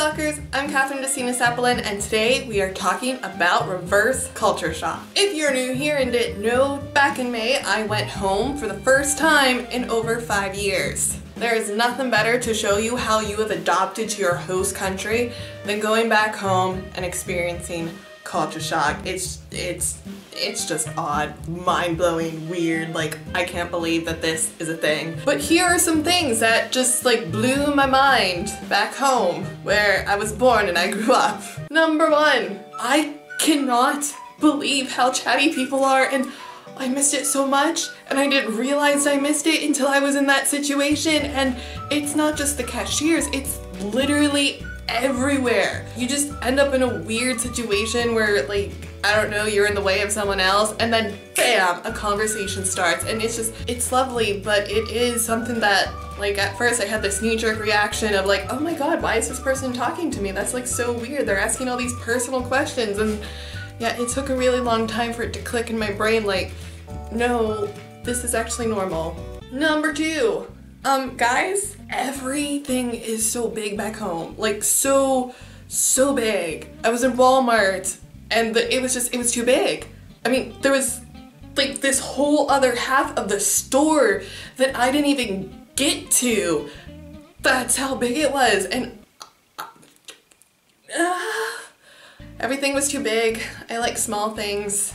Stalkers, I'm Kathryn DeSinaasappelen, and today we are talking about reverse culture shock. If you're new here and didn't know, back in May I went home for the first time in over 5 years. There is nothing better to show you how you have adopted to your host country than going back home and experiencing culture shock. It's just odd, mind-blowing, weird, like I can't believe that this is a thing. But here are some things that just like blew my mind back home where I was born and I grew up. Number one, I cannot believe how chatty people are, and I missed it so much, and I didn't realize I missed it until I was in that situation. And it's not just the cashiers, it's literally everywhere. You just end up in a weird situation where, like, I don't know, you're in the way of someone else, and then bam, a conversation starts. And it's lovely, but it is something that, like, at first I had this knee-jerk reaction of like, oh my god, why is this person talking to me? That's like so weird. They're asking all these personal questions. And yeah, it took a really long time for it to click in my brain, like, no, this is actually normal. Number two, guys, everything is so big back home. Like, so big. I was in Walmart, and it was too big. I mean, there was like this whole other half of the store that I didn't even get to. That's how big it was, and everything was too big. I like small things.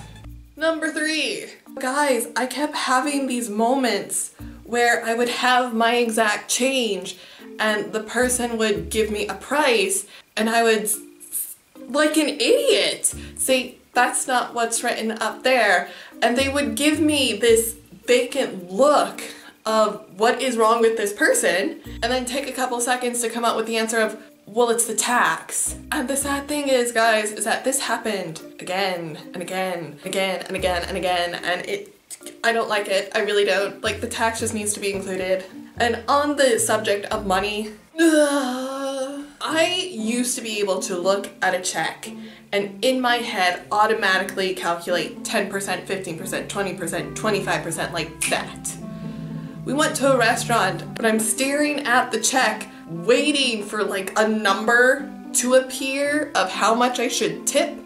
Number three, guys, I kept having these moments where I would have my exact change and the person would give me a price and I would, like an idiot, say, that's not what's written up there. And they would give me this vacant look of what is wrong with this person, and then take a couple seconds to come up with the answer of, well, it's the tax. And the sad thing is, guys, is that this happened again and again, again and again and again, and I don't like it. I really don't. Like, the tax just needs to be included. And on the subject of money, I used to be able to look at a check and in my head automatically calculate 10%, 15%, 20%, 25% like that. We went to a restaurant, but I'm staring at the check waiting for like a number to appear of how much I should tip,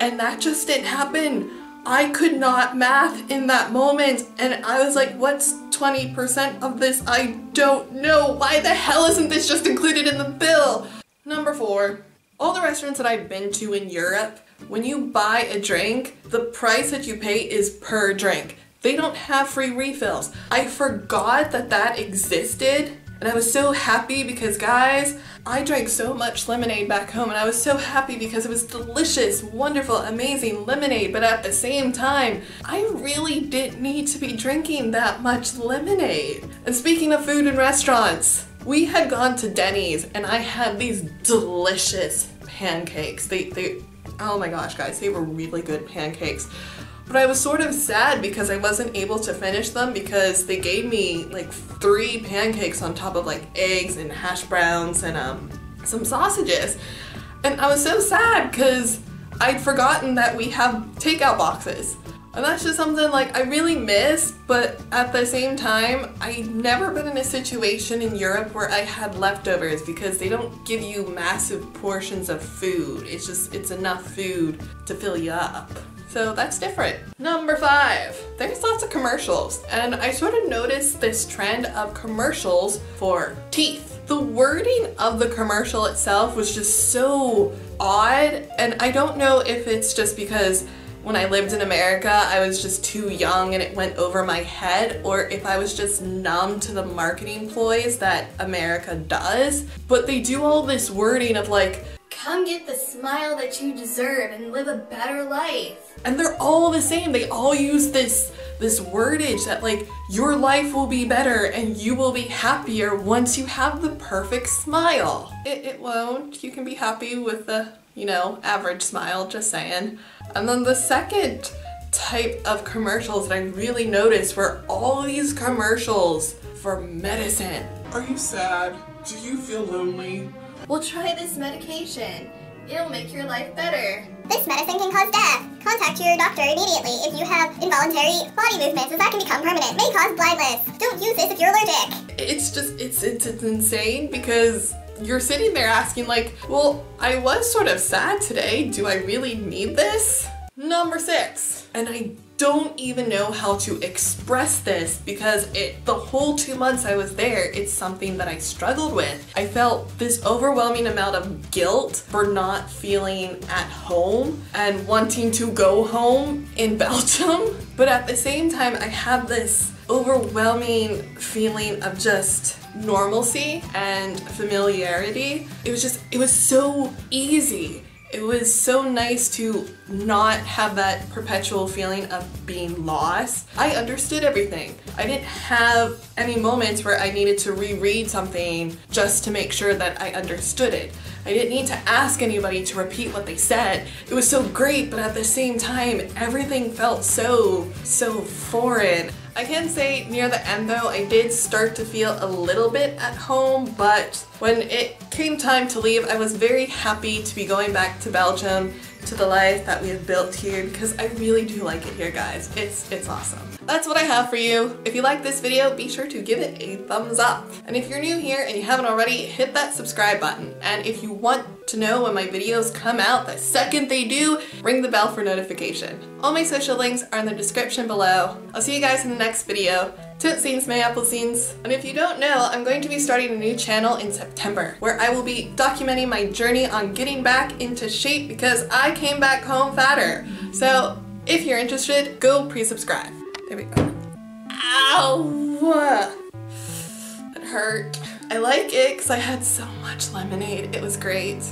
and that just didn't happen. I could not math in that moment, and I was like, what's 20% of this? I don't know. Why the hell isn't this just included in the bill? Number four, all the restaurants that I've been to in Europe, when you buy a drink, the price that you pay is per drink. They don't have free refills. I forgot that that existed, and I was so happy because, guys, I drank so much lemonade back home, and I was so happy because it was delicious, wonderful, amazing lemonade, but at the same time, I really didn't need to be drinking that much lemonade. And speaking of food and restaurants, we had gone to Denny's, and I had these delicious pancakes. Oh my gosh, guys, they were really good pancakes. But I was sort of sad because I wasn't able to finish them because they gave me like 3 pancakes on top of like eggs and hash browns and some sausages. And I was so sad because I'd forgotten that we have takeout boxes. And that's just something like I really miss, but at the same time, I've never been in a situation in Europe where I had leftovers because they don't give you massive portions of food. It's enough food to fill you up. So that's different. Number 5, there's lots of commercials, and I sort of noticed this trend of commercials for teeth. The wording of the commercial itself was just so odd, and I don't know if it's just because when I lived in America, I was just too young and it went over my head, or if I was just numb to the marketing ploys that America does. But they do all this wording of like, come get the smile that you deserve and live a better life. And they're all the same. They all use this wordage that like, your life will be better and you will be happier once you have the perfect smile. It won't. You can be happy with the, you know, average smile, just saying. And then the second type of commercials that I really noticed were all these commercials for medicine. Are you sad? Do you feel lonely? Well, try this medication. It'll make your life better. This medicine can cause death. Contact your doctor immediately if you have involuntary body movements, as that can become permanent. May cause blindness. Don't use this if you're allergic. It's just, it's insane because you're sitting there asking like, well, I was sort of sad today. Do I really need this? Number 6, and I don't even know how to express this because the whole 2 months I was there, it's something that I struggled with. I felt this overwhelming amount of guilt for not feeling at home and wanting to go home in Belgium. But at the same time, I had this overwhelming feeling of just normalcy and familiarity. It was so easy. It was so nice to not have that perpetual feeling of being lost. I understood everything. I didn't have any moments where I needed to reread something just to make sure that I understood it. I didn't need to ask anybody to repeat what they said. It was so great, but at the same time, everything felt so foreign. I can say near the end though, I did start to feel a little bit at home, but when it came time to leave, I was very happy to be going back to Belgium, to the life that we have built here, because I really do like it here, guys. It's awesome. That's what I have for you. If you like this video, be sure to give it a thumbs up. And if you're new here and you haven't already, hit that subscribe button. And if you want to know when my videos come out, the second they do, ring the bell for notification. All my social links are in the description below. I'll see you guys in the next video. Tootsies, my appleseens. And if you don't know, I'm going to be starting a new channel in September where I will be documenting my journey on getting back into shape because I came back home fatter. So if you're interested, go pre-subscribe. There we go. Ow! It hurt. I like it because I had so much lemonade. It was great.